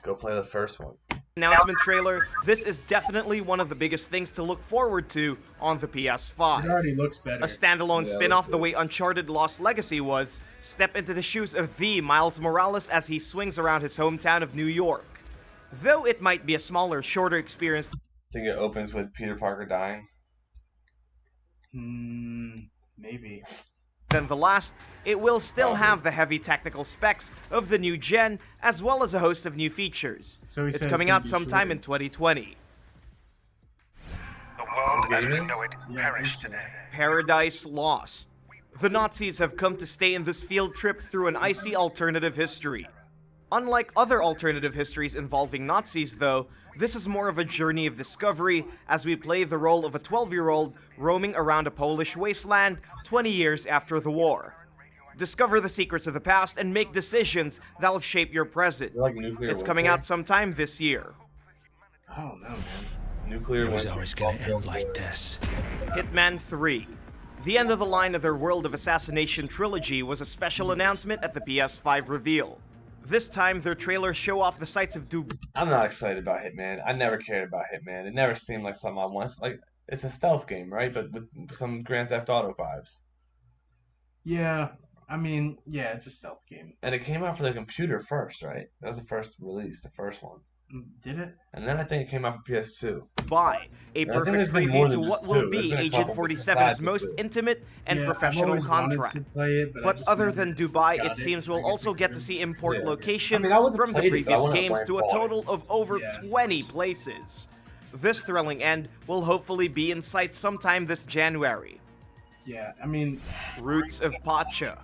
go play the first one. announcement trailer, this is definitely one of the biggest things to look forward to on the PS5. It already looks better. A standalone Yeah, spin-off it the looks way Uncharted Lost Legacy was. Step into the shoes of the Miles Morales as he swings around his hometown of New York. Though it might be a smaller, shorter experience. I think it opens with Peter Parker dying. Maybe. Than the last, it will still have the heavy technical specs of the new gen, as well as a host of new features. So it's said coming it's out gonna be sometime shorter. in 2020. The world as we know it perished today. Paradise Lost. The Nazis have come to stay in this field trip through an icy alternative history. Unlike other alternative histories involving Nazis, though, this is more of a journey of discovery as we play the role of a 12-year-old roaming around a Polish wasteland 20 years after the war. Discover the secrets of the past and make decisions that'll shape your present. Like nuclear It's coming warfare? out sometime this year. I don't know, man. Nuclear It was winter. always gonna end like this. Hitman 3. The end of the line of their World of Assassination trilogy was a special announcement at the PS5 reveal. This time, their trailers show off the sights of Dubai. I'm not excited about Hitman. I never cared about Hitman. It never seemed like something I want. Like, it's a stealth game, right? But with some Grand Theft Auto vibes. Yeah, I mean, yeah, it's a stealth game. And it came out for the computer first, right? That was the first release, the first one. Did it? And then I think it came out for PS2. Dubai, a And I think perfect there's been more preview to than what just will two. There's be been a Agent couple 47's besides the most two. intimate and Yeah, I've professional always wanted contract. to play it, but I But just other never than Dubai, got it seems we'll I guess also we get to couldn't. see import Yeah. locations I mean, I would've from the played it, but I previous wouldn't have games went to a for it. total of over Yeah. 20 places. This thrilling end will hopefully be in sight sometime this January. Yeah, I mean, Roots of Pacha.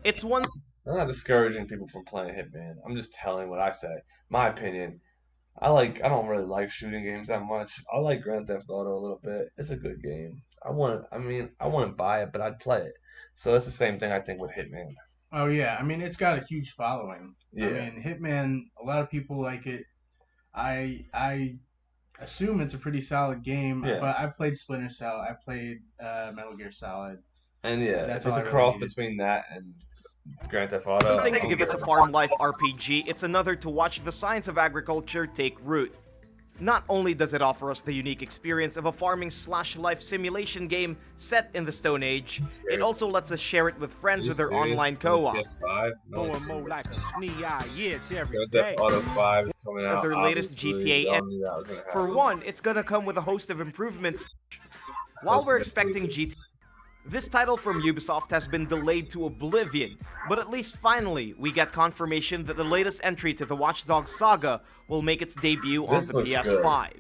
It's one. I'm not discouraging people from playing Hitman. I'm just telling what I say. My opinion. I don't really like shooting games that much. I like Grand Theft Auto a little bit. It's a good game. I wouldn't buy it, but I'd play it. So it's the same thing I think with Hitman. oh yeah, I mean, it's got a huge following. I Yeah. mean, Hitman, a lot of people like it. I assume it's a pretty solid game, Yeah. but I've played Splinter Cell, I played Metal Gear Solid. And yeah, That's if it's all a I really cross needed. between that and Grand Theft Auto. One thing to I'm give us a good. farm life RPG, it's another to watch the science of agriculture take root. Not only does it offer us the unique experience of a farming/life simulation game set in the Stone Age, it also lets us share it with friends with their online co-op. PS5? No, Going more like a sneak-eye itch every Grand day. Theft Auto 5 is coming So out. their latest obviously. GTA Y'all knew that was gonna For happen. one, it's gonna come with a host of improvements. While we're expecting GTA, this title from Ubisoft has been delayed to oblivion, but at least finally we get confirmation that the latest entry to the Watch Dogs saga will make its debut on This the looks PS5.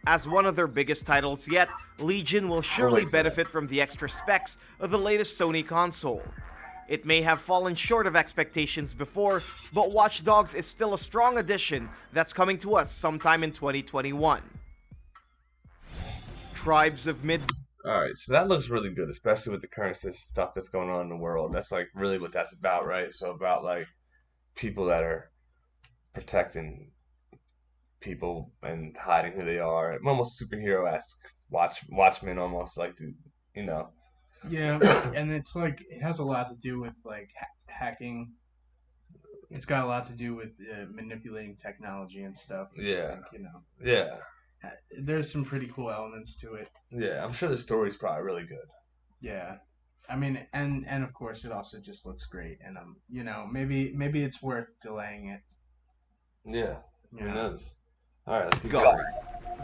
As one of their biggest titles yet, Legion will surely wait for benefit from the extra specs of the latest Sony console. It may have fallen short of expectations before, but Watch Dogs is still a strong addition that's coming to us sometime in 2021. Tribes of Mid. Alright, so that looks really good, especially with the current stuff that's going on in the world. That's like really what that's about, right? So about like people that are protecting people and hiding who they are. Almost superhero-esque. Watchmen almost like to, you know. Yeah, and it's like it has a lot to do with like hacking. It's got a lot to do with manipulating technology and stuff. Which Yeah. I think, you know. Yeah. There's some pretty cool elements to it. Yeah, I'm sure the story's probably really good. Yeah, I mean, and of course, it also just looks great, and you know, maybe it's worth delaying it. Yeah, who Yeah. knows? Alright, let's keep Go. going.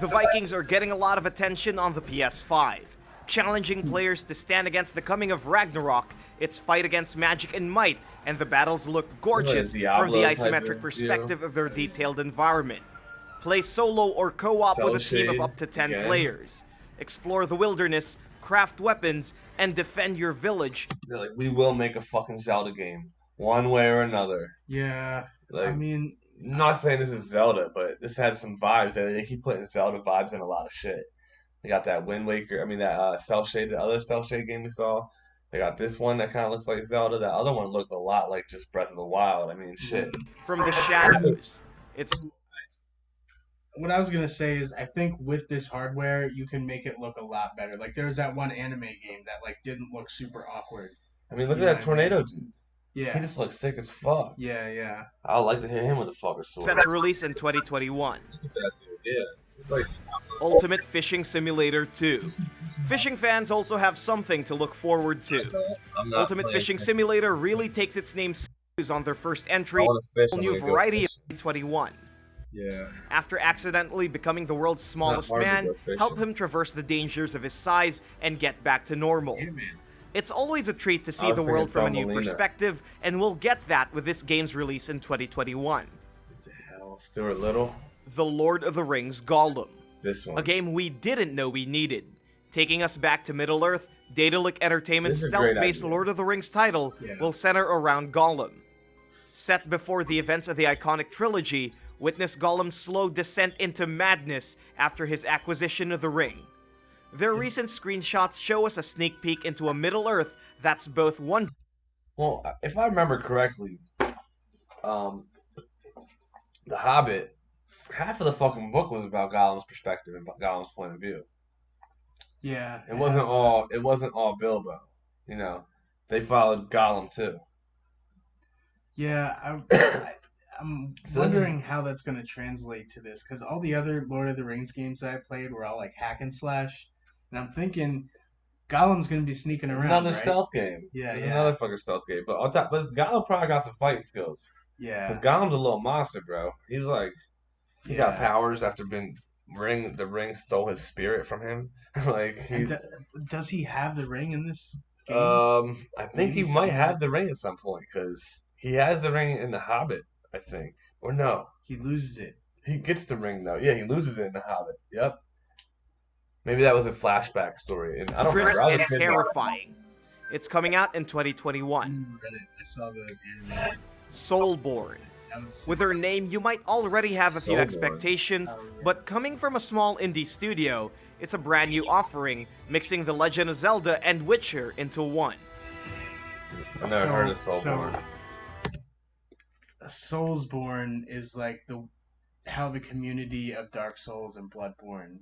The Vikings are getting a lot of attention on the PS5, challenging players to stand against the coming of Ragnarok, its fight against magic and might, and the battles look gorgeous from Diablo the type isometric of perspective of their detailed environment. Play solo or co-op with a team of Cell up to 10 shade, players. Explore the wilderness, craft weapons, and defend your village. They're like, we will make a fucking Zelda game, one way or another. Yeah, Like, I mean, I'm not saying this is Zelda, but this has some vibes. They keep putting Zelda vibes in a lot of shit. They got that Wind Waker. I mean, that cell shade, the other cell shade game we saw. They got this one that kind of looks like Zelda. That other one looked a lot like just Breath of the Wild. I mean, shit. From the shadows. It's what I was gonna say is, I think with this hardware, you can make it look a lot better. Like there was that one anime game that like didn't look super awkward. I mean, look You at know that what I mean? tornado dude. Yeah. He just looks sick as fuck. Yeah. I would like to hit him with a fucker sword. set to release in 2021. Look at that dude. Yeah. It's like Ultimate Fishing Simulator 2. Fishing fans also have something to look forward to. I'm not Ultimate playing Fishing fishing. Simulator really takes its name serious on their first entry, I wanna fish, a I'm new gonna go variety of fishing. 2021. Yeah. After accidentally becoming the world's smallest hard to man, go fishing. help him traverse the dangers of his size and get back to normal. It's always a treat to see was the thinking world from a new Thumbelina. perspective, and we'll get that with this game's release in 2021. Hell, Stuart Little. The Lord of the Rings Gollum. This one. A game we didn't know we needed. Taking us back to Middle-earth, Daedalic Entertainment's This is a great stealth-based idea. Lord of the Rings title will center around Gollum. Set before the events of the iconic trilogy, witness Gollum's slow descent into madness after his acquisition of the ring. Their recent screenshots show us a sneak peek into a Middle-earth that's both one. Well, if I remember correctly, The Hobbit, half of the fucking book was about Gollum's perspective and Gollum's point of view. Yeah. It wasn't all Bilbo. You know, they followed Gollum too. Yeah, I'm So this is- wondering how that's going to translate to this, because all the other Lord of the Rings games that I played were all like hack and slash, and I'm thinking Gollum's going to be sneaking around. Another right? stealth game. Yeah, It's yeah. another fucking stealth game. But on top, but Gollum probably got some fighting skills. Yeah. Because Gollum's a little monster, bro. He's like, he got Yeah. powers after the ring stole his spirit from him. like he, And does he have the ring in this game? I think he Maybe might somewhere. have the ring at some point because he has the ring in the Hobbit, I think, or no, He loses it. He gets the ring though. Yeah, he loses it in The Hobbit. Yep. Maybe that was a flashback story, and I don't Dangerous remember. and terrifying. It's coming out in 2021. I saw the anime. Soulborn. With her name, you might already have a few Soulborn. expectations, but coming from a small indie studio, it's a brand new offering, mixing The Legend of Zelda and Witcher into one. I've never heard of Soulborn. Soulsborne is like how the community of Dark Souls and Bloodborne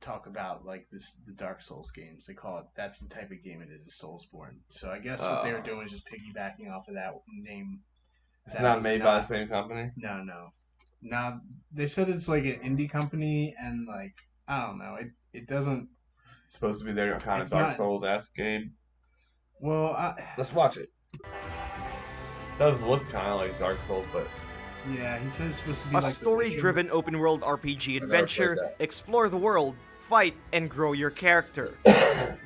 talk about like the Dark Souls games. They call it, that's the type of game it is Soulsborne. So I guess what they were doing is just piggybacking off of that name. It's not made by the same company? No. Now they said it's like an indie company, and like I don't know, it doesn't. It's supposed to be their kind of Dark Souls-esque game. Well, let's watch it. It does look kind of like Dark Souls, but yeah, he said it's supposed to be A like story-driven open-world RPG adventure, explore the world, fight, and grow your character.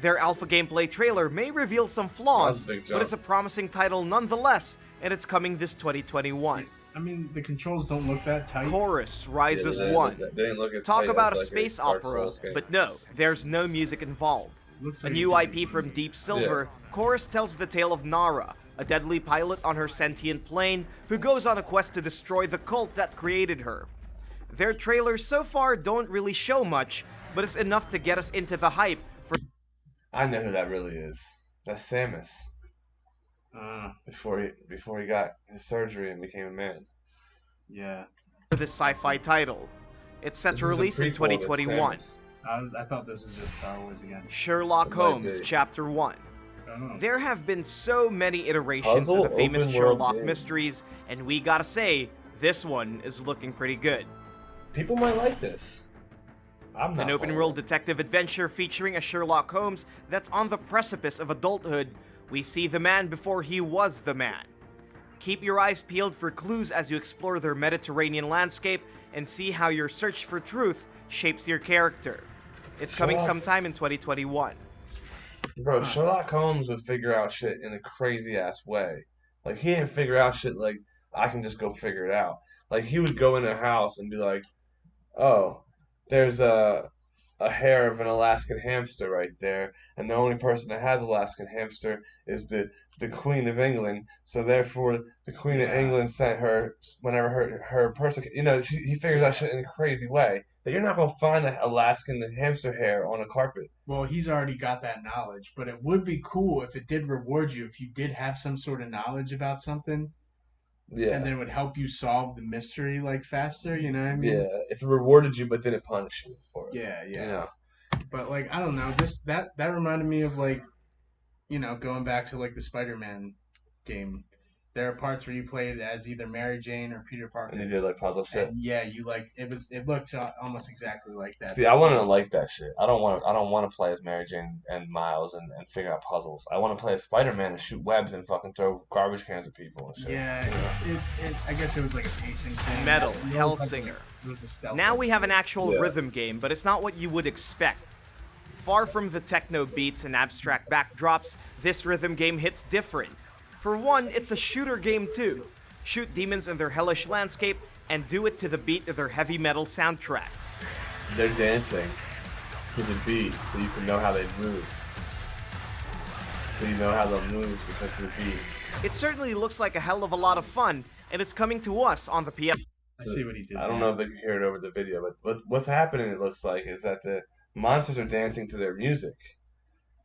Their alpha gameplay trailer may reveal some flaws, but it's a promising title nonetheless, and it's coming this 2021. I mean, the controls don't look that tight. Chorus Rises 1. Talk about a space opera, but no, there's no music involved. A new IP from Deep Silver, Chorus tells the tale of Nara, a deadly pilot on her sentient plane who goes on a quest to destroy the cult that created her. Their trailers so far don't really show much, but it's enough to get us into the hype for... I know who that really is. That's Samus. Before he got his surgery and became a man. Yeah. For this sci-fi title. It's set to release in 2021. I thought this was just Star Wars again. Sherlock Holmes, Chapter 1. There have been so many iterations of the famous Sherlock mysteries, and we gotta say, this one is looking pretty good. People might like this. I'm not An open-world detective adventure featuring a Sherlock Holmes that's on the precipice of adulthood. We see the man before he was the man. Keep your eyes peeled for clues as you explore their Mediterranean landscape and see how your search for truth shapes your character. It's coming sometime in 2021. Bro, Sherlock Holmes would figure out shit in a crazy-ass way. Like, he didn't figure out shit like, I can just go figure it out. Like, he would go in a house and be like, oh, there's a hair of an Alaskan hamster right there, and the only person that has Alaskan hamster is the Queen of England, so therefore the Queen of England sent her whenever her person, he figures out shit in a crazy way that you're not going to find an Alaskan hamster hair on a carpet. Well, he's already got that knowledge, but it would be cool if it did reward you if you did have some sort of knowledge about something. Yeah. And then it would help you solve the mystery like faster, you know what I mean? Yeah, if it rewarded you but didn't punish you for it. Yeah. You know. But like I don't know, just that reminded me of like, going back to like the Spider-Man game. There are parts where you played as either Mary Jane or Peter Parker. And you did like puzzle shit. And yeah, it looked almost exactly like that. See, I want to like that shit. I don't want to play as Mary Jane and Miles and figure out puzzles. I want to play as Spider-Man and shoot webs and fucking throw garbage cans at people and shit. Yeah, I guess it was like a pacing thing. Metal Hellsinger. It was a stealth. Now we have an actual rhythm game, but it's not what you would expect. Far from the techno beats and abstract backdrops, this rhythm game hits different. For one, it's a shooter game too. Shoot demons in their hellish landscape, and do it to the beat of their heavy metal soundtrack. They're dancing to the beat, so you can know how they move. So you know how they'll move because of the beat. It certainly looks like a hell of a lot of fun, and it's coming to us on the PS. I see what he did. I don't know if they can hear it over the video, but what's happening, it looks like, is that the monsters are dancing to their music.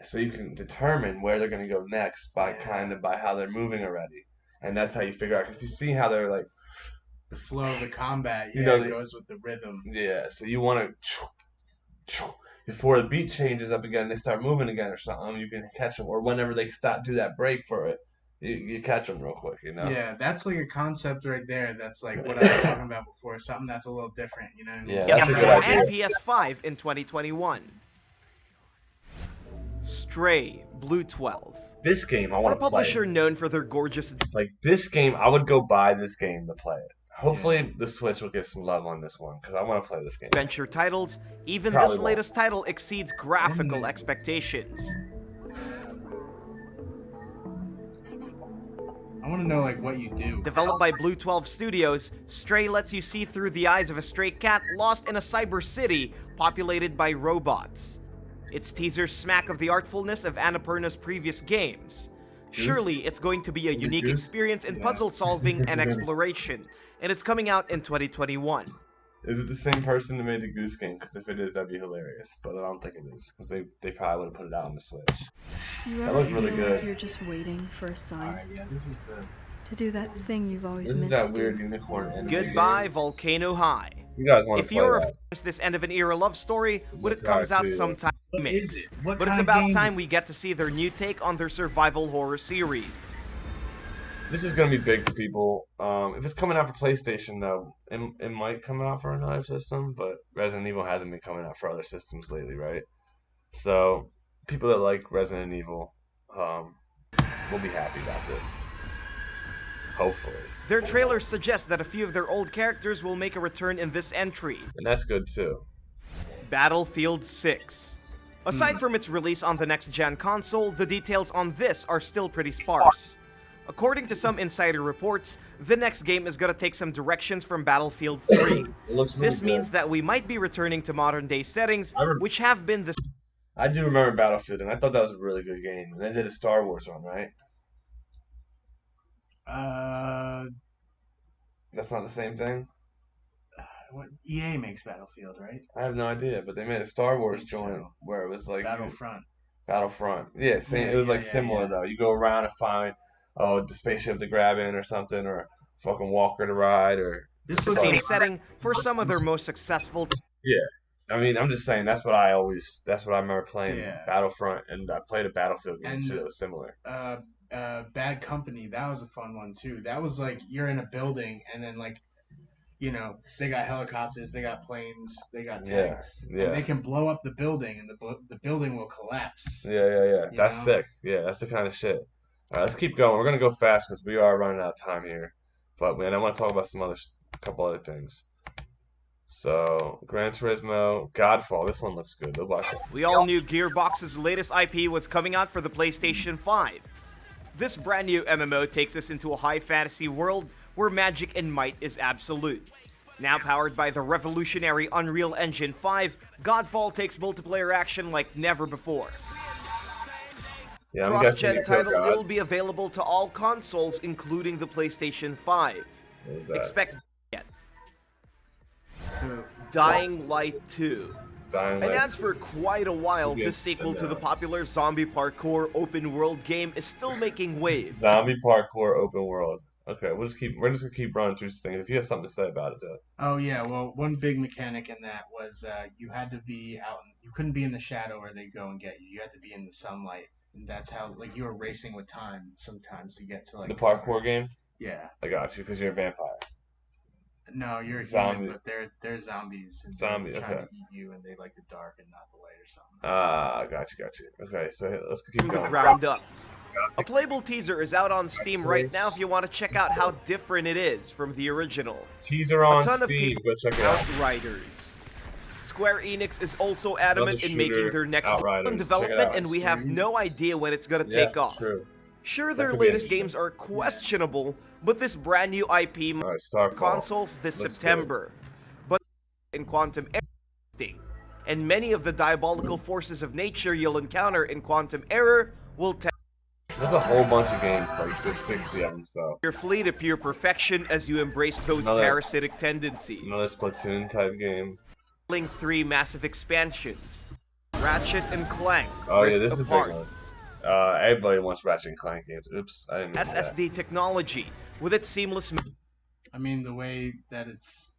So you can determine where they're going to go next by how they're moving already. And that's how you figure out, because you see how they're like... The flow of the combat, it goes with the rhythm. Yeah, so you want to... Before the beat changes up again, they start moving again or something, you can catch them. Or whenever they do that break for it, you catch them real quick, Yeah, that's like a concept right there. That's like what I was talking about before. Something that's a little different, you know what I mean? Yeah, that's a good idea. And PS5 in 2021. Stray, Blue 12. This game I want to play. For a publisher known for their gorgeous... Like, this game, I would go buy this game to play it. Hopefully, the Switch will get some love on this one, because I want to play this game. Adventure titles, even this latest title exceeds graphical expectations. I want want to know like what you do. Developed by Blue 12 Studios, Stray lets you see through the eyes of a stray cat lost in a cyber city populated by robots. Its teasers smack of the artfulness of Annapurna's previous games. Surely it's going to be a unique experience in puzzle solving and exploration, and it's coming out in 2021. Is it the same person that made the Goose Game? Because if it is, that'd be hilarious. But I don't think it is, because they probably would have put it out on the Switch. You That ever looks really feel good. like you're just waiting for a sign Yeah, this is to do that thing you've always This is meant that to weird do? unicorn anime Goodbye, game. Volcano High. You guys want to If play you're that? this end of an era love story, when it Look comes out too. sometime What remakes. is it? What But it's kind of about game time is we get to see their new take on their survival horror series. This is gonna be big for people. If it's coming out for PlayStation, though, it might come out for another system. But Resident Evil hasn't been coming out for other systems lately, right? So people that like Resident Evil, will be happy about this. Hopefully, Their trailers suggest that a few of their old characters will make a return in this entry. and that's good too. Battlefield 6. Aside from its release on the next-gen console, the details on this are still pretty sparse. According to some insider reports, the next game is gonna take some directions from Battlefield 3. It looks really This means good. that we might be returning to modern-day settings, which have been the I do remember Battlefield, and I thought that was a really good game. And they did a Star Wars one, right? That's not the same thing? what EA makes Battlefield, right? I have no idea, but they made a Star Wars think so. joint where it was like Battlefront. Battlefront. Yeah, same. Yeah, It was yeah, like yeah, similar yeah. though. You go around and find the spaceship to grab in or something, or fucking walker to ride, or This the looks same like setting for some of their most successful. yeah. I mean, I'm just saying that's what I remember playing Yeah. Battlefront, and I played a Battlefield game And- too that was similar. Bad Company. That was a fun one too. That was like you're in a building and then like, you know, they got helicopters, they got planes, they got Yeah, tanks, yeah. and they can blow up the building and the building will collapse. Yeah. You That's know? sick. Yeah, that's the kind of shit. All right, let's keep going. We're gonna go fast because we are running out of time here. But man, I want to talk about some couple other things. So, Gran Turismo, Godfall. This one looks good. Go watch it. We all knew Gearbox's latest IP was coming out for the PlayStation 5. This brand new MMO takes us into a high fantasy world where magic and might is absolute. Now powered by the revolutionary Unreal Engine 5, Godfall takes multiplayer action like never before. Yeah, I'm guessing Cross-gen you kill title will gods. be available to all consoles, including the PlayStation 5. What is that? Expect yet. So Dying Light 2. Dying Light. Announced for quite a while, Yes, this sequel to the announced. popular zombie parkour open world game is still making waves. Zombie parkour open world. Okay, we're just gonna keep running through these things. If you have something to say about it, though. Oh yeah, well, one big mechanic in that was you had to be out. You couldn't be in the shadow where they go and get you. You had to be in the sunlight, and that's how like you were racing with time sometimes to get to like The parkour game. Yeah. I got you because you're a vampire. No, you're a Zombie. human, but they're zombies. And Zombie, they're trying okay. to eat you, and they like the dark and not the light or something. Ah, got you. Okay, so let's keep From the going. ground up. A playable teaser is out on Steam right now if you want to check out how different it is from the original. Teaser on A ton of Steam. people Go check it out. Outriders. Square Enix is also adamant in shooter, making their next Outriders. one in Check it development, out. and we have no idea when it's gonna Yeah, take off. true. Sure, That their could be latest interesting. games are questionable, but this brand new IP All right, Starfall. consoles this Looks September. But in Quantum Error, and many of the diabolical forces of nature you'll encounter in Quantum Error will test There's a whole bunch of games, like there's 60 of them. So your flee to pure perfection as you embrace those Another- parasitic tendencies. another Splatoon type game. Link 3 massive expansions. Ratchet and Clank. Oh yeah, Rift this is a Apart. big one. Everybody wants Ratchet and Clank games. Oops, I didn't mean that. SSD technology with its seamless I mean, the way that it's,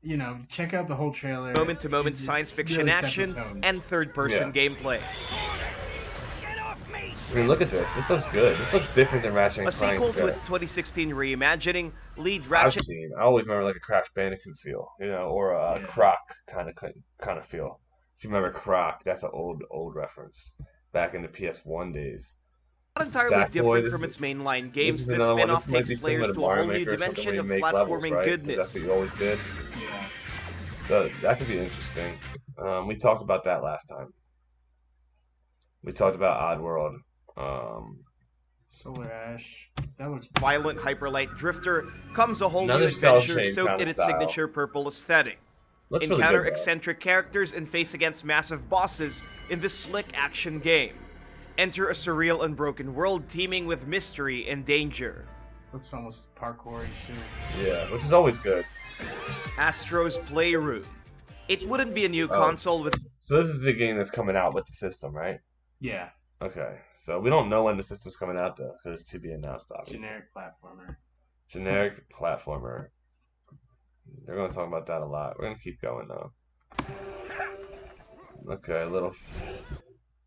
you know, check out the whole trailer. moment-to-moment It science fiction really sets the action tone. and third-person gameplay. I mean, look at this. This looks good. This looks different than Ratchet and A Clank. sequel to that its 2016 reimagining, lead I've Ratchet seen. I always remember like a Crash Bandicoot feel, you know, or a Croc kind of feel. If you remember Croc, that's an old reference back in the PS1 days. not entirely Sackboy, different this from is- its mainline This games. is This another one. spin-off This might takes be similar players to to a whole Mario new Maker or something dimension where you of make levels, platforming right? 'Cause goodness. that's what you always did. Yeah. So that could be interesting. We talked about that last time. We talked about Oddworld. Solar Ash. That looks Violent Hyperlight Drifter comes a whole Another new cell adventure shade soaked kinda in its style. signature purple aesthetic. Looks really Encounter good, though. eccentric characters and face against massive bosses in this slick action game. Enter a surreal and broken world teeming with mystery and danger. looks almost parkour-y too. Yeah, which is always good. Astro's Playroom. It wouldn't be a new console with... So this is the game that's coming out with the system, right? Yeah. Okay, so we don't know when the system's coming out though, because it's to be announced, obviously. Generic platformer. Generic platformer. They're going to talk about that a lot. We're going to keep going though. Okay, a little...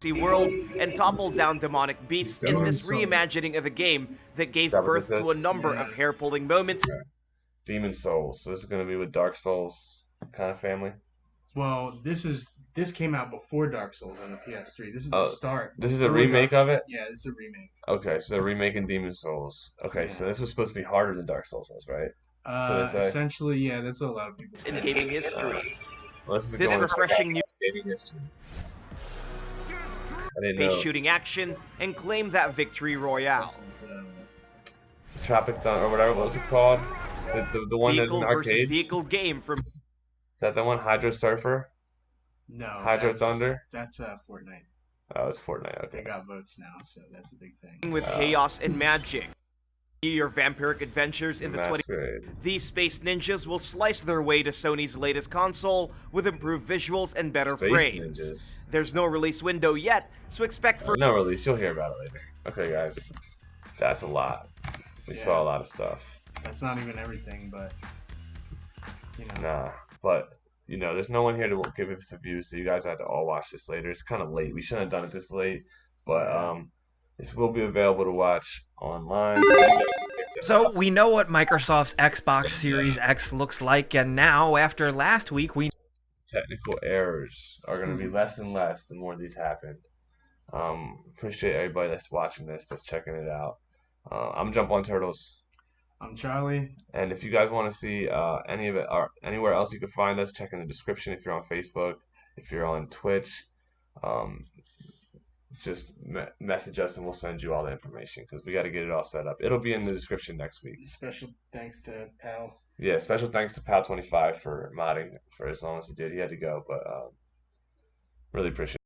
world and topple down demonic beasts in this reimagining of a game that gave birth to a number of hair-pulling moments. Demon Souls. So this is going to be with Dark Souls kind of family? Well, this came out before Dark Souls on the PS3. This is the start. This is a remake of it? Yeah, this is a remake. Okay, so they're remaking Demon Souls. Okay, so this was supposed to be harder than Dark Souls was, right? So they say? Essentially, yeah, that's what a lot of people say. In gaming history. Well, this is This refreshing new gaming history. I didn't space know. shooting action and claim that victory royale. Tropic Thunder, or whatever, what was it called? The one that's Vehicle in versus arcades? vehicle game from... Is that the one? Hydro Surfer? No. Hydro Thunder? That's Fortnite. Oh, it's Fortnite, okay. They got votes now, so that's a big thing. With chaos and magic. Your vampiric adventures in the 20s. These space ninjas will slice their way to Sony's latest console with improved visuals and better Space frames. ninjas. There's no release window yet, so expect for... No release, you'll hear about it later. Okay, guys. That's a lot. We saw a lot of stuff. That's not even everything, but... You know. Nah, but... You know, there's no one here to give us a view, so you guys have to all watch this later. It's kind of late. We shouldn't have done it this late, but this will be available to watch online. So we know what Microsoft's Xbox Series X looks like, and now, after last week, we... Technical errors are going to be less and less the more these happen. Appreciate everybody that's watching this, that's checking it out. I'm Jump on Turtles. I'm Charlie. And if you guys want to see any of it or anywhere else you can find us, check in the description if you're on Facebook, if you're on Twitch. Just message us and we'll send you all the information because we got to get it all set up. It'll be in the description next week. Special thanks to Pal. Yeah, special thanks to Pal25 for modding for as long as he did. He had to go, but really appreciate it.